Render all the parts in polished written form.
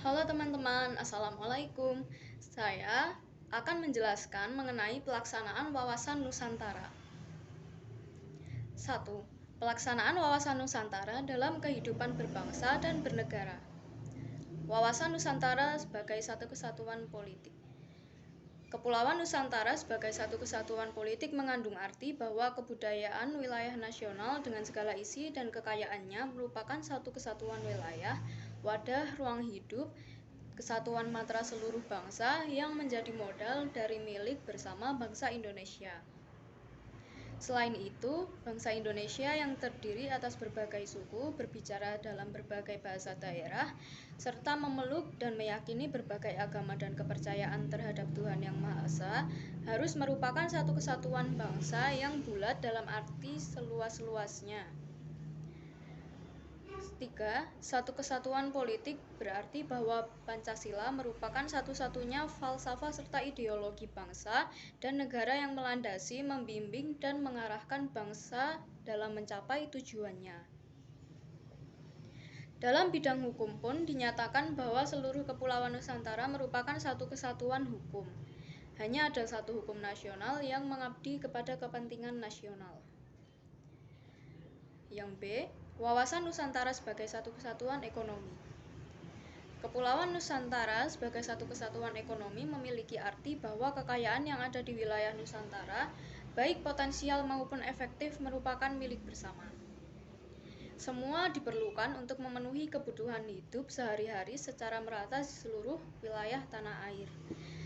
Halo teman-teman, Assalamualaikum. Saya akan menjelaskan mengenai pelaksanaan wawasan Nusantara. 1. Pelaksanaan wawasan Nusantara dalam kehidupan berbangsa dan bernegara. Wawasan Nusantara sebagai satu kesatuan politik. Kepulauan Nusantara sebagai satu kesatuan politik mengandung arti bahwa kebudayaan wilayah nasional dengan segala isi dan kekayaannya merupakan satu kesatuan wilayah, wadah ruang hidup, kesatuan matra seluruh bangsa yang menjadi modal dari milik bersama bangsa Indonesia. Selain itu, bangsa Indonesia yang terdiri atas berbagai suku, berbicara dalam berbagai bahasa daerah, serta memeluk dan meyakini berbagai agama dan kepercayaan terhadap Tuhan Yang Maha Esa, harus merupakan satu kesatuan bangsa yang bulat dalam arti seluas-luasnya. 3. Satu kesatuan politik berarti bahwa Pancasila merupakan satu-satunya falsafah serta ideologi bangsa dan negara yang melandasi, membimbing, dan mengarahkan bangsa dalam mencapai tujuannya. Dalam bidang hukum pun dinyatakan bahwa seluruh Kepulauan Nusantara merupakan satu kesatuan hukum. Hanya ada satu hukum nasional yang mengabdi kepada kepentingan nasional. Yang B. Wawasan Nusantara sebagai satu kesatuan ekonomi. Kepulauan Nusantara sebagai satu kesatuan ekonomi memiliki arti bahwa kekayaan yang ada di wilayah Nusantara, baik potensial maupun efektif, merupakan milik bersama. Semua diperlukan untuk memenuhi kebutuhan hidup sehari-hari secara merata di seluruh wilayah tanah air.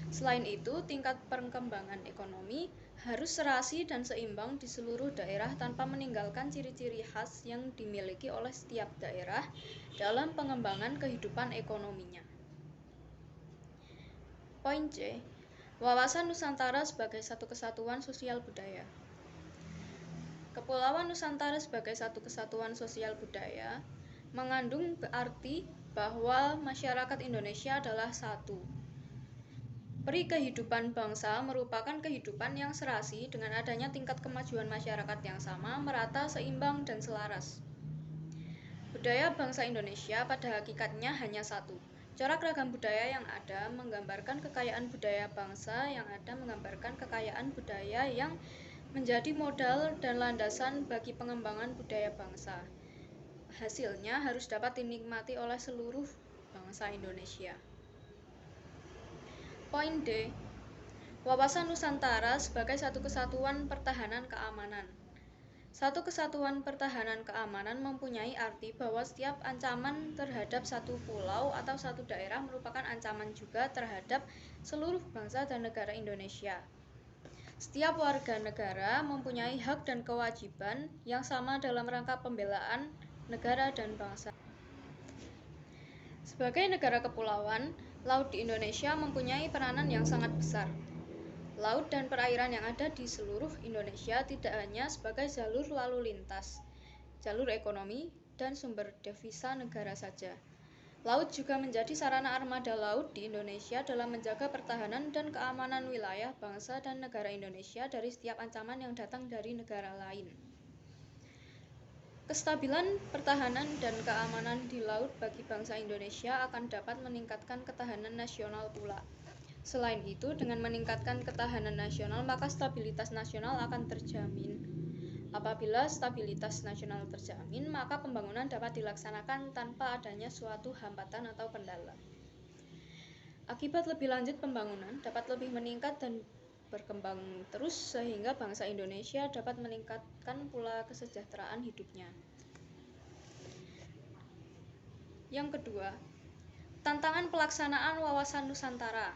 Selain itu, tingkat perkembangan ekonomi harus serasi dan seimbang di seluruh daerah tanpa meninggalkan ciri-ciri khas yang dimiliki oleh setiap daerah dalam pengembangan kehidupan ekonominya. Poin C. Wawasan Nusantara sebagai satu kesatuan sosial budaya. Kepulauan Nusantara sebagai satu kesatuan sosial budaya mengandung arti bahwa masyarakat Indonesia adalah satu. Peri kehidupan bangsa merupakan kehidupan yang serasi dengan adanya tingkat kemajuan masyarakat yang sama, merata, seimbang, dan selaras. Budaya bangsa Indonesia pada hakikatnya hanya satu. Corak ragam budaya yang ada menggambarkan kekayaan budaya bangsa yang ada menggambarkan kekayaan budaya yang menjadi modal dan landasan bagi pengembangan budaya bangsa. Hasilnya harus dapat dinikmati oleh seluruh bangsa Indonesia. Poin D. Wawasan Nusantara sebagai satu kesatuan pertahanan keamanan. Satu kesatuan pertahanan keamanan mempunyai arti bahwa setiap ancaman terhadap satu pulau atau satu daerah merupakan ancaman juga terhadap seluruh bangsa dan negara Indonesia. Setiap warga negara mempunyai hak dan kewajiban yang sama dalam rangka pembelaan negara dan bangsa. Sebagai negara kepulauan, laut di Indonesia mempunyai peranan yang sangat besar. Laut dan perairan yang ada di seluruh Indonesia tidak hanya sebagai jalur lalu lintas, jalur ekonomi, dan sumber devisa negara saja. Laut juga menjadi sarana armada laut di Indonesia dalam menjaga pertahanan dan keamanan wilayah bangsa dan negara Indonesia dari setiap ancaman yang datang dari negara lain. Kestabilan pertahanan dan keamanan di laut bagi bangsa Indonesia akan dapat meningkatkan ketahanan nasional pula. Selain itu, dengan meningkatkan ketahanan nasional, maka stabilitas nasional akan terjamin. Apabila stabilitas nasional terjamin, maka pembangunan dapat dilaksanakan tanpa adanya suatu hambatan atau kendala. Akibat lebih lanjut pembangunan dapat lebih meningkat dan berkembang terus sehingga bangsa Indonesia dapat meningkatkan pula kesejahteraan hidupnya. Yang kedua, tantangan pelaksanaan wawasan Nusantara.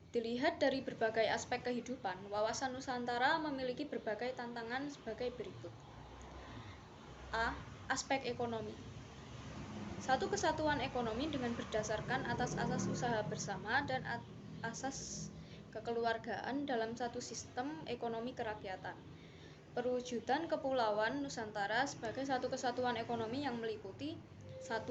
Dilihat dari berbagai aspek kehidupan, wawasan Nusantara memiliki berbagai tantangan sebagai berikut. A. Aspek ekonomi. Satu kesatuan ekonomi dengan berdasarkan atas asas usaha bersama dan asas kekeluargaan dalam satu sistem ekonomi kerakyatan. Perwujudan Kepulauan Nusantara sebagai satu kesatuan ekonomi yang meliputi 1.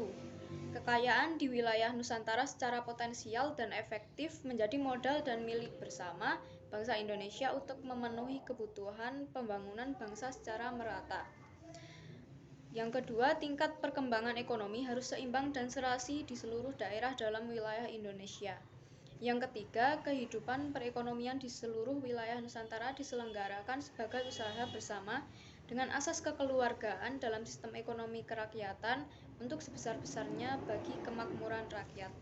Kekayaan di wilayah Nusantara secara potensial dan efektif menjadi modal dan milik bersama bangsa Indonesia untuk memenuhi kebutuhan pembangunan bangsa secara merata. Yang kedua, tingkat perkembangan ekonomi harus seimbang dan serasi di seluruh daerah dalam wilayah Indonesia. Yang ketiga, kehidupan perekonomian di seluruh wilayah Nusantara diselenggarakan sebagai usaha bersama dengan asas kekeluargaan dalam sistem ekonomi kerakyatan untuk sebesar-besarnya bagi kemakmuran rakyat.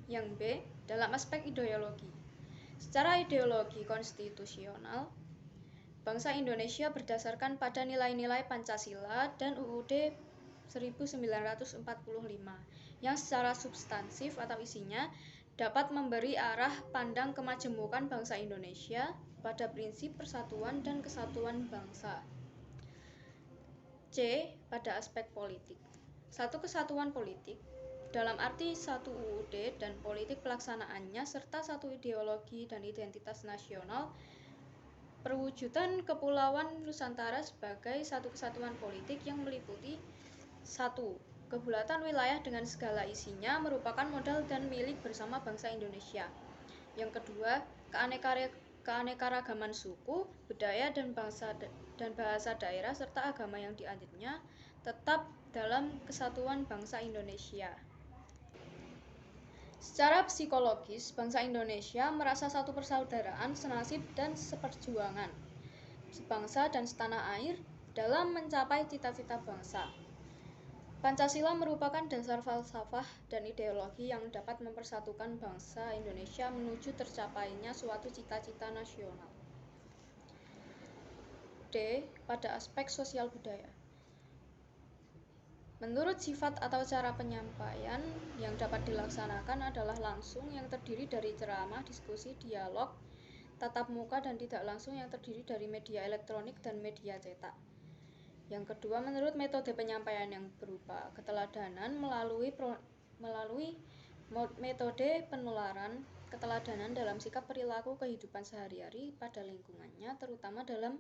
Yang B, dalam aspek ideologi. Secara ideologi konstitusional, bangsa Indonesia berdasarkan pada nilai-nilai Pancasila dan UUD 1945 yang secara substansif atau isinya dapat memberi arah pandang kemajemukan bangsa Indonesia pada prinsip persatuan dan kesatuan bangsa. C. Pada aspek politik. Satu kesatuan politik dalam arti satu UUD dan politik pelaksanaannya serta satu ideologi dan identitas nasional. Perwujudan Kepulauan Nusantara sebagai satu kesatuan politik yang meliputi 1. Kebulatan wilayah dengan segala isinya merupakan modal dan milik bersama bangsa Indonesia. Yang kedua, keanekaragaman suku, budaya dan bahasa daerah serta agama yang dianutnya tetap dalam kesatuan bangsa Indonesia. Secara psikologis, bangsa Indonesia merasa satu persaudaraan, senasib dan seperjuangan, sebangsa dan setanah air dalam mencapai cita-cita bangsa. Pancasila merupakan dasar falsafah dan ideologi yang dapat mempersatukan bangsa Indonesia menuju tercapainya suatu cita-cita nasional. D. Pada aspek sosial budaya. Menurut sifat atau cara penyampaian yang dapat dilaksanakan adalah langsung yang terdiri dari ceramah, diskusi, dialog, tatap muka dan tidak langsung yang terdiri dari media elektronik dan media cetak. Yang kedua, menurut metode penyampaian yang berupa keteladanan melalui metode penularan, keteladanan dalam sikap perilaku kehidupan sehari-hari pada lingkungannya, terutama dalam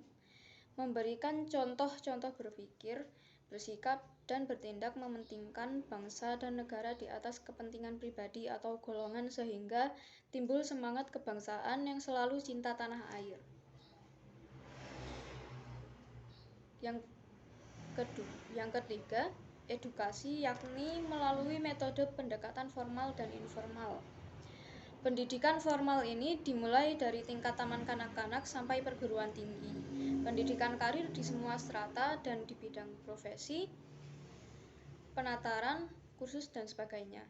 memberikan contoh-contoh berpikir, bersikap, dan bertindak mementingkan bangsa dan negara di atas kepentingan pribadi atau golongan sehingga timbul semangat kebangsaan yang selalu cinta tanah air. Yang ketiga, edukasi yakni melalui metode pendekatan formal dan informal. Pendidikan formal ini dimulai dari tingkat taman kanak-kanak sampai perguruan tinggi, pendidikan karir di semua strata dan di bidang profesi, penataran, kursus, dan sebagainya.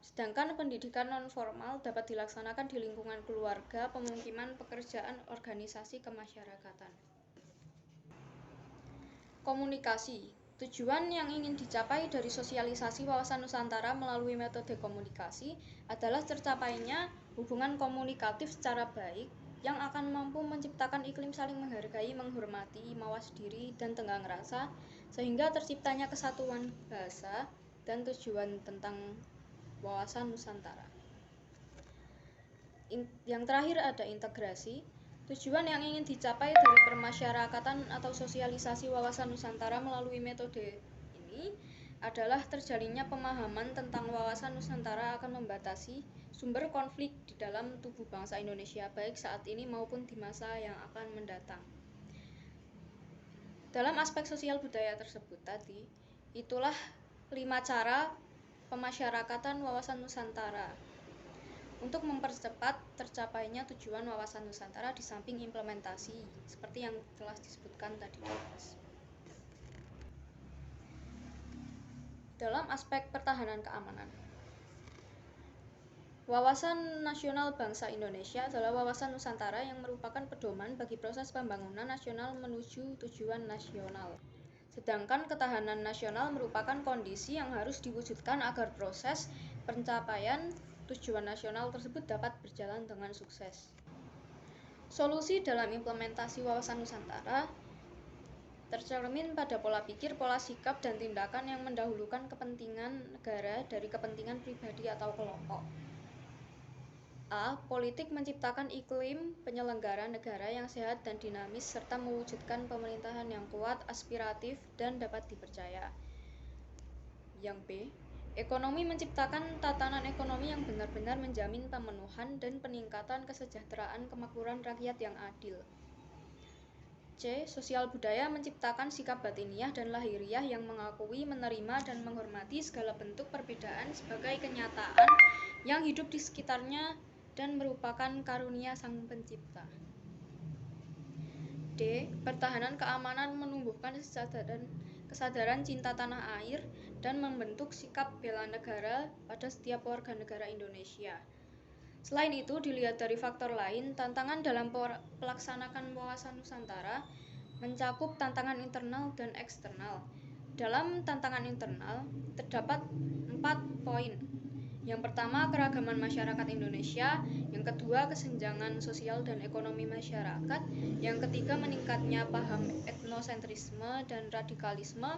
Sedangkan pendidikan non-formal dapat dilaksanakan di lingkungan keluarga, pemukiman, pekerjaan, organisasi kemasyarakatan. Komunikasi. Tujuan yang ingin dicapai dari sosialisasi wawasan Nusantara melalui metode komunikasi adalah tercapainya hubungan komunikatif secara baik yang akan mampu menciptakan iklim saling menghargai, menghormati, mawas diri, dan tenggang rasa sehingga terciptanya kesatuan bahasa dan tujuan tentang wawasan Nusantara. Yang terakhir ada integrasi. Tujuan yang ingin dicapai dari permasyarakatan atau sosialisasi wawasan Nusantara melalui metode ini adalah terjalinnya pemahaman tentang wawasan Nusantara akan membatasi sumber konflik di dalam tubuh bangsa Indonesia baik saat ini maupun di masa yang akan mendatang. Dalam aspek sosial budaya tersebut tadi, itulah 5 cara pemasyarakatan wawasan Nusantara untuk mempercepat tercapainya tujuan wawasan Nusantara di samping implementasi seperti yang telah disebutkan tadi di atas. Dalam aspek pertahanan keamanan, Wawasan Nasional Bangsa Indonesia adalah wawasan Nusantara yang merupakan pedoman bagi proses pembangunan nasional menuju tujuan nasional. Sedangkan ketahanan nasional merupakan kondisi yang harus diwujudkan agar proses pencapaian tujuan nasional tersebut dapat berjalan dengan sukses. Solusi dalam implementasi wawasan Nusantara tercermin pada pola pikir, pola sikap, dan tindakan yang mendahulukan kepentingan negara dari kepentingan pribadi atau kelompok. A. Politik menciptakan iklim penyelenggara negara yang sehat dan dinamis serta mewujudkan pemerintahan yang kuat, aspiratif, dan dapat dipercaya. Yang B. Ekonomi menciptakan tatanan ekonomi yang benar-benar menjamin pemenuhan dan peningkatan kesejahteraan kemakmuran rakyat yang adil. C. Sosial budaya menciptakan sikap batiniah dan lahiriah yang mengakui, menerima, dan menghormati segala bentuk perbedaan sebagai kenyataan yang hidup di sekitarnya dan merupakan karunia Sang Pencipta. D. Pertahanan keamanan menumbuhkan kesadaran cinta tanah air dan membentuk sikap bela negara pada setiap warga negara Indonesia. Selain itu, dilihat dari faktor lain, tantangan dalam pelaksanaan wawasan Nusantara mencakup tantangan internal dan eksternal. Dalam tantangan internal, terdapat 4 poin. Yang pertama, keragaman masyarakat Indonesia. Yang kedua, kesenjangan sosial dan ekonomi masyarakat. Yang ketiga, meningkatnya paham etnosentrisme dan radikalisme.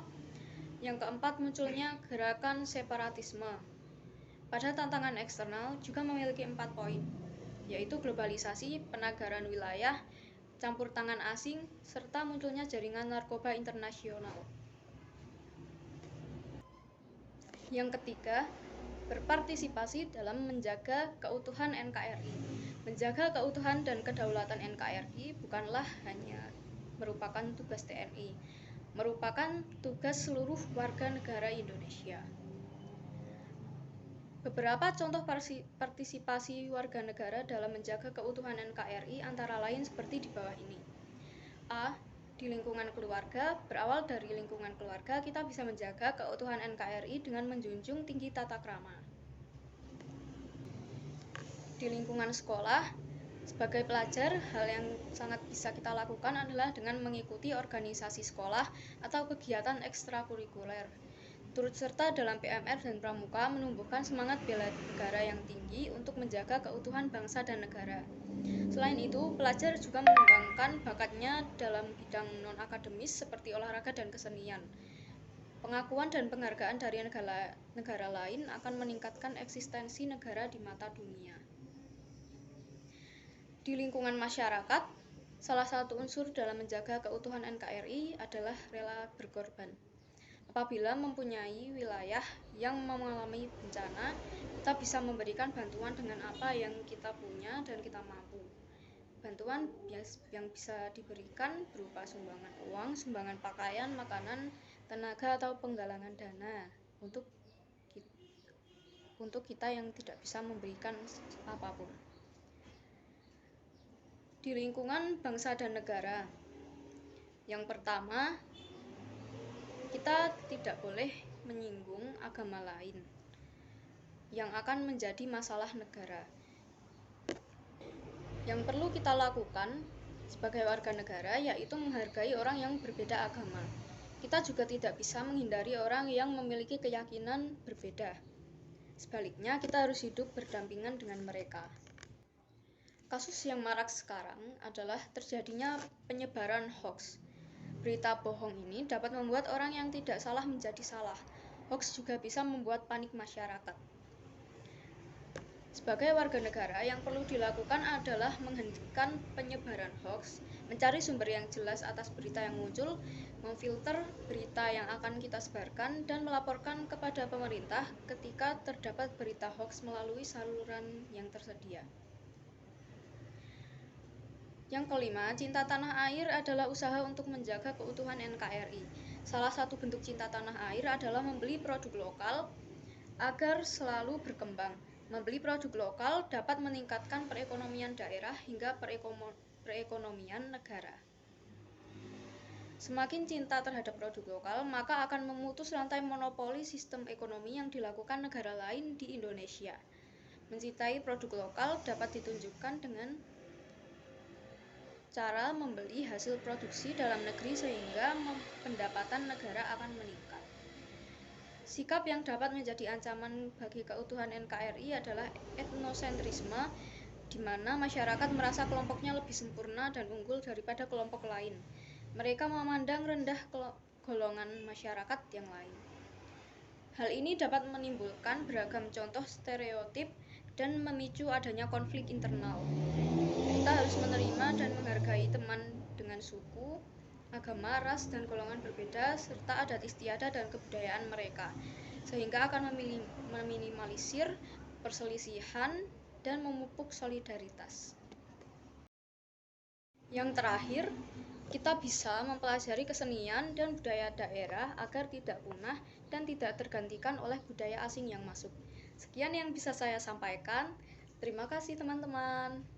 Yang keempat, munculnya gerakan separatisme. Pada tantangan eksternal juga memiliki 4 poin, yaitu globalisasi, penagaran wilayah, campur tangan asing, serta munculnya jaringan narkoba internasional. Yang ketiga, berpartisipasi dalam menjaga keutuhan NKRI. Menjaga keutuhan dan kedaulatan NKRI bukanlah hanya merupakan tugas TNI, merupakan tugas seluruh warga negara Indonesia. Beberapa contoh partisipasi warga negara dalam menjaga keutuhan NKRI antara lain seperti di bawah ini. A. Di lingkungan keluarga. Berawal dari lingkungan keluarga, kita bisa menjaga keutuhan NKRI dengan menjunjung tinggi tata krama. Di lingkungan sekolah, sebagai pelajar, hal yang sangat bisa kita lakukan adalah dengan mengikuti organisasi sekolah atau kegiatan ekstrakurikuler. Turut serta dalam PMR dan Pramuka menumbuhkan semangat bela negara yang tinggi untuk menjaga keutuhan bangsa dan negara. Selain itu, pelajar juga mengembangkan bakatnya dalam bidang non-akademis seperti olahraga dan kesenian. Pengakuan dan penghargaan dari negara lain akan meningkatkan eksistensi negara di mata dunia. Di lingkungan masyarakat, salah satu unsur dalam menjaga keutuhan NKRI adalah rela berkorban. Apabila mempunyai wilayah yang mengalami bencana, kita bisa memberikan bantuan dengan apa yang kita punya dan kita mampu. Bantuan yang bisa diberikan berupa sumbangan uang, sumbangan pakaian, makanan, tenaga, atau penggalangan dana untuk kita yang tidak bisa memberikan apapun. Di lingkungan bangsa dan negara, yang pertama, kita tidak boleh menyinggung agama lain yang akan menjadi masalah negara. Yang perlu kita lakukan sebagai warga negara yaitu menghargai orang yang berbeda agama. Kita juga tidak bisa menghindari orang yang memiliki keyakinan berbeda. Sebaliknya, kita harus hidup berdampingan dengan mereka. Kasus yang marak sekarang adalah terjadinya penyebaran hoax. Berita bohong ini dapat membuat orang yang tidak salah menjadi salah. Hoax juga bisa membuat panik masyarakat. Sebagai warga negara, yang perlu dilakukan adalah menghentikan penyebaran hoax, mencari sumber yang jelas atas berita yang muncul, memfilter berita yang akan kita sebarkan, dan melaporkan kepada pemerintah ketika terdapat berita hoax melalui saluran yang tersedia. Yang kelima, cinta tanah air adalah usaha untuk menjaga keutuhan NKRI. Salah satu bentuk cinta tanah air adalah membeli produk lokal agar selalu berkembang. Membeli produk lokal dapat meningkatkan perekonomian daerah hingga perekonomian negara. Semakin cinta terhadap produk lokal, maka akan memutus rantai monopoli sistem ekonomi yang dilakukan negara lain di Indonesia. Mencintai produk lokal dapat ditunjukkan dengan cara membeli hasil produksi dalam negeri sehingga pendapatan negara akan meningkat. Sikap yang dapat menjadi ancaman bagi keutuhan NKRI adalah etnosentrisme, di mana masyarakat merasa kelompoknya lebih sempurna dan unggul daripada kelompok lain. Mereka memandang rendah golongan masyarakat yang lain. Hal ini dapat menimbulkan beragam contoh stereotip dan memicu adanya konflik internal. Kita harus menerima dan menghargai teman dengan suku, agama, ras, dan golongan berbeda, serta adat istiadat dan kebudayaan mereka, sehingga akan meminimalisir perselisihan dan memupuk solidaritas. Yang terakhir, Kita bisa mempelajari kesenian dan budaya daerah agar tidak punah dan tidak tergantikan oleh budaya asing yang masuk. Sekian yang bisa saya sampaikan. Terima kasih teman-teman.